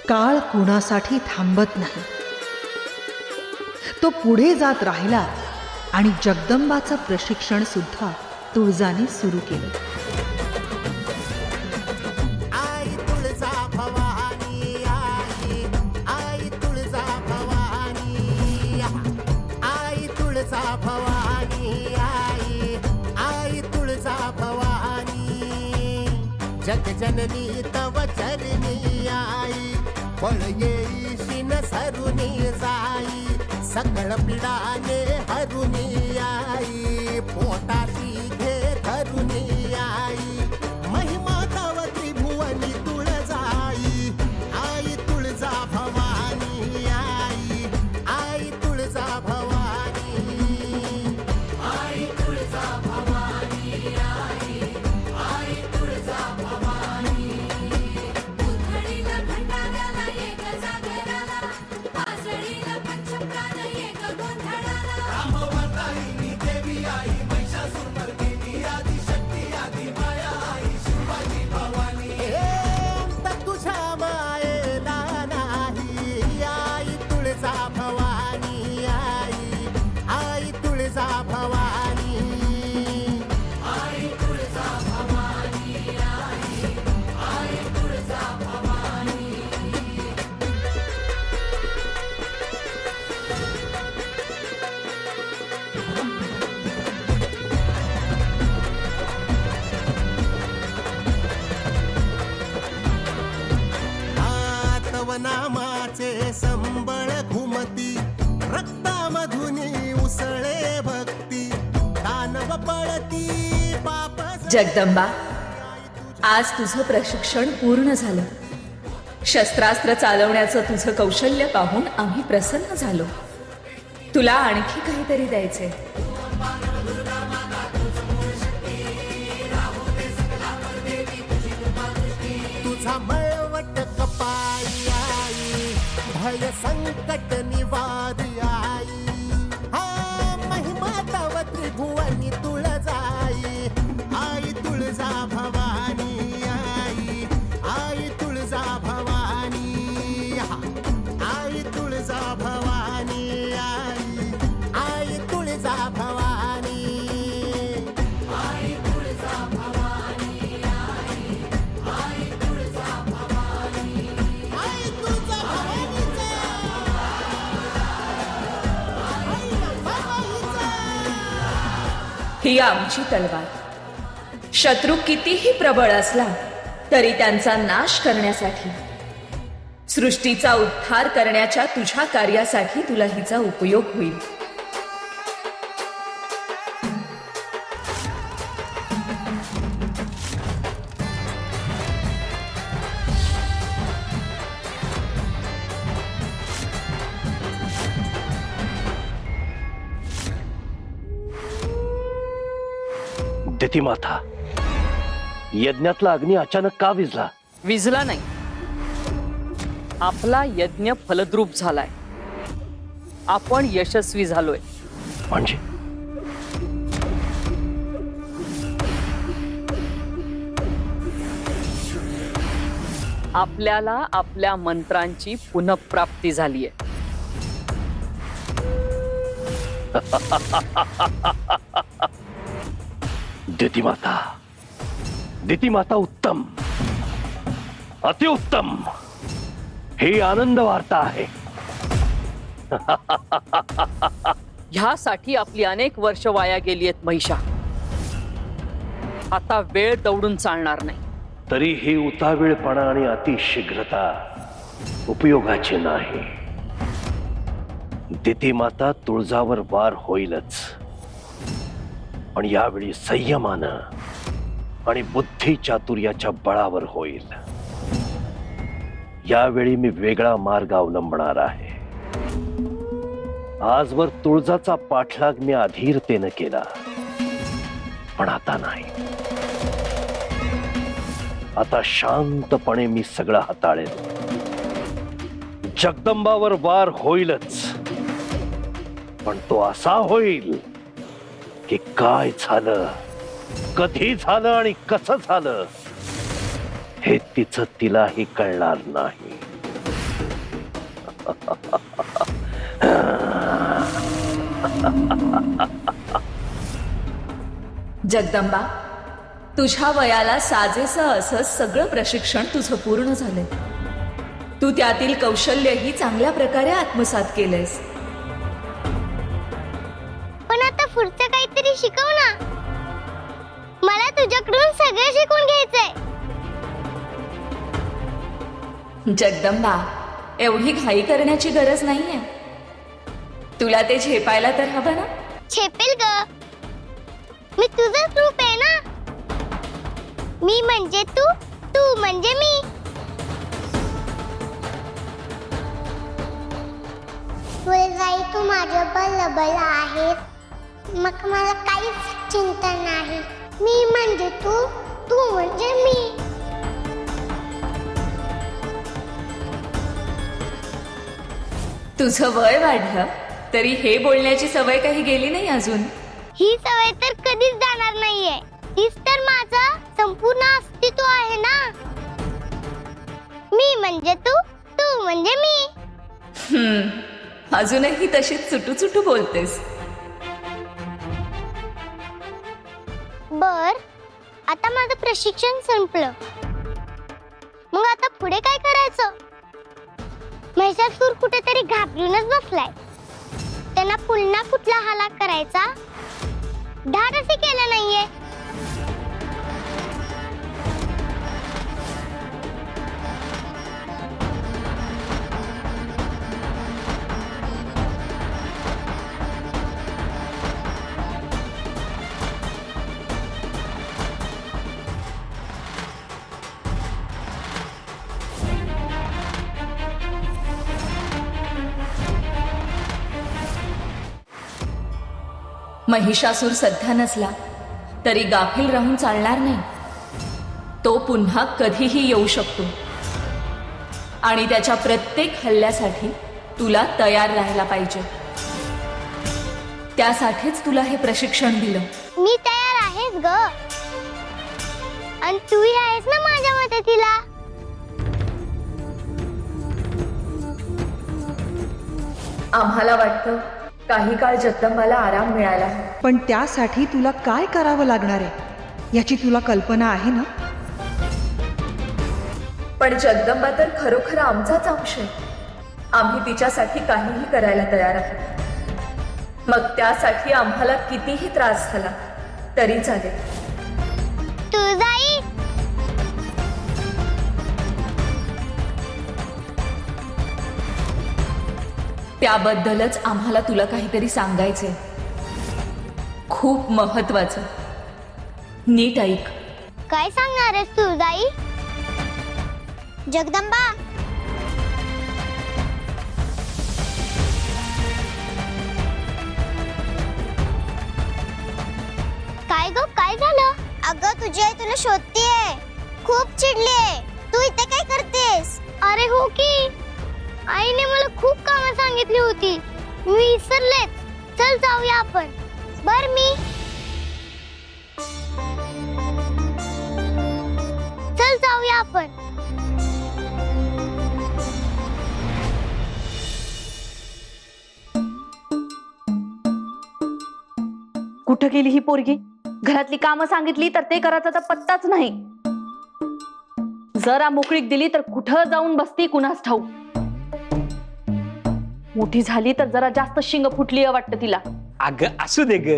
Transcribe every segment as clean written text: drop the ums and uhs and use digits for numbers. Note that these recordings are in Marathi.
काळ कुणासाठी थांबत नाही. तो पुढे जात राहिला आणि जगदंबाचं प्रशिक्षण सुद्धा तुळजाने सुरू केलं. आई तुळजा भवानी, आई तुळजा भवानी, आई तुळजा भवानी, आई तुळजा भवानी. जगजननी तव चरणी आई, फळ येईशिन सरुनी जाई. सकळ पिडाने हरुनी आई, पोटाशी घे धरुनी आई. महिमा तव त्रिभुवनी तुळजाई, आई तुळजा भवानी, आई तुळजा भवानी, आई तुळजा भवानी, आई तुळजा भवानी. उधळीला भंडाऱ्याला एक जागराला, पासळीला पंचप्राण एक गोंधळाला. रामवताईनी देवी आई, महिषासुरमर्दिनी आदि शक्ती आदि माया आई, शिवाजी भवानी. तुझ्या मायेला नाही आई तुळजा भवानी, आई तुळजा भवानी, आई तुळजा भवानी, आई तुळजा भवानी. तव नामाचे संबळ घुमती, रक्तामधुनी उसळे भक्ती. दानव पळती पाप. जगदंबा, आज तुझं प्रशिक्षण पूर्ण झालं. शस्त्रास्त्र चालवण्याचं तुझं कौशल्य पाहून आम्ही प्रसन्न झालो. तुला आणखी काहीतरी द्यायचंय. तुझा मळवट कपाळी आई, भय संकट निवारी आई. हा महिमा तव त्रिभुवनी तुळजाई, आई तुळजा भवानी, आई तुळजा भवानी, आई तुळजा भवानी, आई तुळजा भवानी, आई तुळजा भवानी, आई तुळजा भवानी, आई तुळजा भवानीचा, आई भवानीचा. ही आमची तलवार. शत्रू कितीही प्रबळ असला तरी त्यांचा नाश करण्यासाठी, सृष्टीचा उद्धार करण्याच्या तुझ्या कार्यासाठी तुला हिचा उपयोग होईल. दितिमाता, यज्ञातला अग्नी अचानक का विझला? विझला नाही, आपला यज्ञ फलद्रूप झालाय. आपण यशस्वी झालोय. म्हणजे आपल्याला आपल्या मंत्रांची पुनःप्राप्ती झालीय. दितिमाता, दितिमाता उत्तम, अतिउत्तम. ही आनंद वार्ता आहे. ह्यासाठी आपली अनेक वर्ष वाया गेली आहेत महिषा. आता वेळ दौडून चालणार नाही. तरी ही उतावीळपणा आणि अतिशीघ्रता उपयोगाची नाही. दितिमाता तुळजावर वार होईलच, पण यावेळी संयमानं आणि बुद्धी चातुर्याच्या बळावर होईल. यावेळी मी वेगळा मार्ग अवलंबणार आहे. आजवर तुळजाचा पाठलाग मी अधीरतेनं केला, पण आता नाही. आता शांतपणे मी सगळं हाताळेन. जगदंबावर वार होईलच, पण तो असा होईल की काय झालं, कधी झालं आणि कसं झालं हे तिचं तिलाही कळणार नाही. जगदंबा, तुझ्या वयाला साजेसं असं सगळं प्रशिक्षण तुझं पूर्ण झालंय. तू त्यातील कौशल्यही चांगल्या प्रकारे आत्मसात केलंयस. पण आता पुढचं काहीतरी शिकव ना. मला तुझ्याकडून सगळं शिकून घ्यायचंय. जगदंबा, एवढी घाई करण्याची गरज नाहीये. तुला ते झेपायला तर हवं ना. छेपेल ग. मी तुझंच रूप आहे ना. मी म्हणजे तू, तू म्हणजे मी. तुळजाई, तू माझ्या बलबल आहेस. मग मला काहीच चिंता नाही. मी म्हणजे तू, तू म्हणजे मी. तुझं वय वाढलं तरी हे बोलण्याची सवय काही गेली नाही अजून. ही सवय तर कधीच जाणार नाहीये. हीच तर माझं संपूर्ण अस्तित्व आहे ना. मी म्हणजे तू, तू म्हणजे मी. अजूनही तशीच चुटू बोलतेस. बर, आता माझं प्रशिक्षण संपलं. मग आता पुढे काय करायचं? महिषासूर कुठेतरी घाबरूनच बसलाय. त्यांना पुन्हा कुठला हल्ला करायचा धाडसही केलं नाहीये. महिषासूर सध्या नसला तरी गाफील राहून चालणार नाही. तो पुन्हा कधीही येऊ शकतो आणि त्याच्या प्रत्येक हल्ल्यासाठी तुला तयार राहायला पाहिजे. त्यासाठीच तुला हे प्रशिक्षण दिलं. मी तयार आहेस ग. आणि तूही आहेस ना माझ्या मदतीला. आम्हाला वाटतं काही काळ जगदंबाला आराम मिळाला. पण त्यासाठी तुला काय करावं लागणार आहे याची तुला कल्पना आहे ना. पण जगदंबा तर खरोखर आमचाच अंश आहे. आम्ही तिच्यासाठी काहीही करायला तयार आहोत. मग त्यासाठी आम्हाला कितीही त्रास झाला तरी चालेल. तुळजाई, त्याबद्दलच आम्हाला तुला काहीतरी सांगायचंय. खूप महत्वाचं. नीट ऐक. काय सांगणार आहेस तुळजाई? जगदंबा, काय ग, काय झालं? अगं तुझी आई तुला शोधतीये. खूप चिडलीये. तू इथे काय करतेस? अरे हो की, आईने मला खूप कामं सांगितली होती. मी विसरलेच. चल जाऊया आपण. बर मी. चल जाऊया आपण. कुठं गेली ही पोरगी? घरातली कामं सांगितली तर ते करायचा तर पत्ताच नाही. जरा मोकळीक दिली तर कुठं जाऊन बसती कुणास ठाऊक. मोठी झाली तर जरा जास्त शिंग फुटली वाटतं तिला. अगं असू दे ग.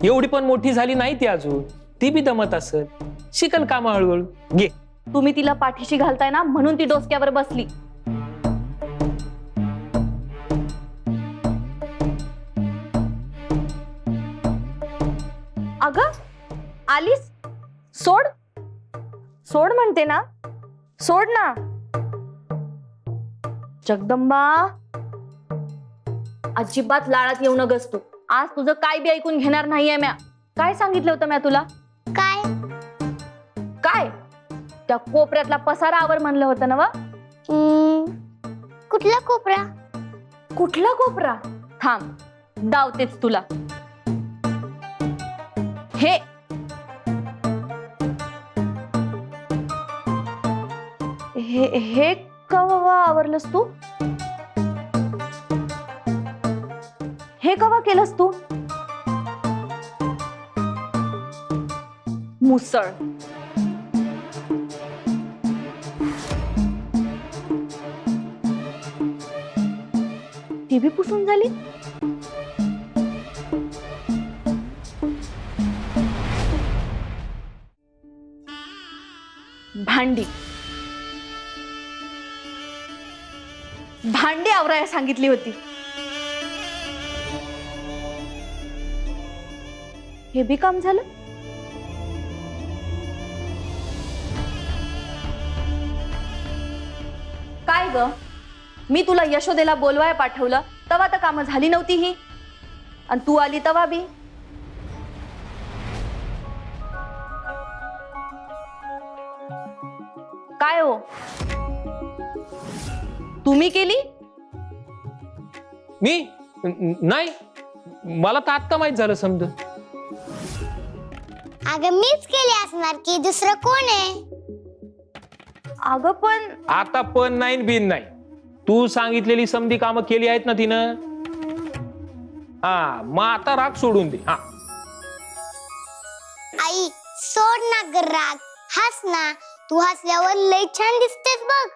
एवढी पण मोठी झाली नाही ती अजून. ती बी दमत असेल. शिकल काम हळूहळू. घे. तुम्ही तिला पाठीशी घालताय ना म्हणून ती डोसक्यावर बसली. अगं आलीस? सोड सोड म्हणते ना. सोड ना. जगदंबा, अजिबात लाडात येऊ नगस तू. आज तुझं काय बी ऐकून घेणार नाहीये म्या. काय सांगितलं होतं म्या तुला? काय? काय त्या कोपऱ्यातला पसारा आवर म्हणलं होतं ना व? कुठला कोपरा? कुठला कोपरा? थांब दावतेच तुला. हे हे हे कवा आवरलंस तू? हे कवा केलंस तू? मुसळ. ती बी पुसून झाली? भांडी भांडी आवरायला सांगितली होती. हे बी काम झालं? काय ग, मी तुला यशोदेला बोलवाय पाठवलं तवा तर कामं झाली नव्हती ही, आणि तू आली तवा बी. काय हो, तुम्ही केली? मी नाही, मला तर आत्ता माहित झालं समज. अगं मीच केली असणार की, दुसरं कोण आहे? अगं पण आता पण नाही बिन नाही, तू सांगितलेली समधी कामं केली आहेत ना तिनं. हा, मग आता राग सोडून दे. हा, आई सोड ना ग राग, हस ना. तू हसल्यावर लय छान दिसतेस बघ.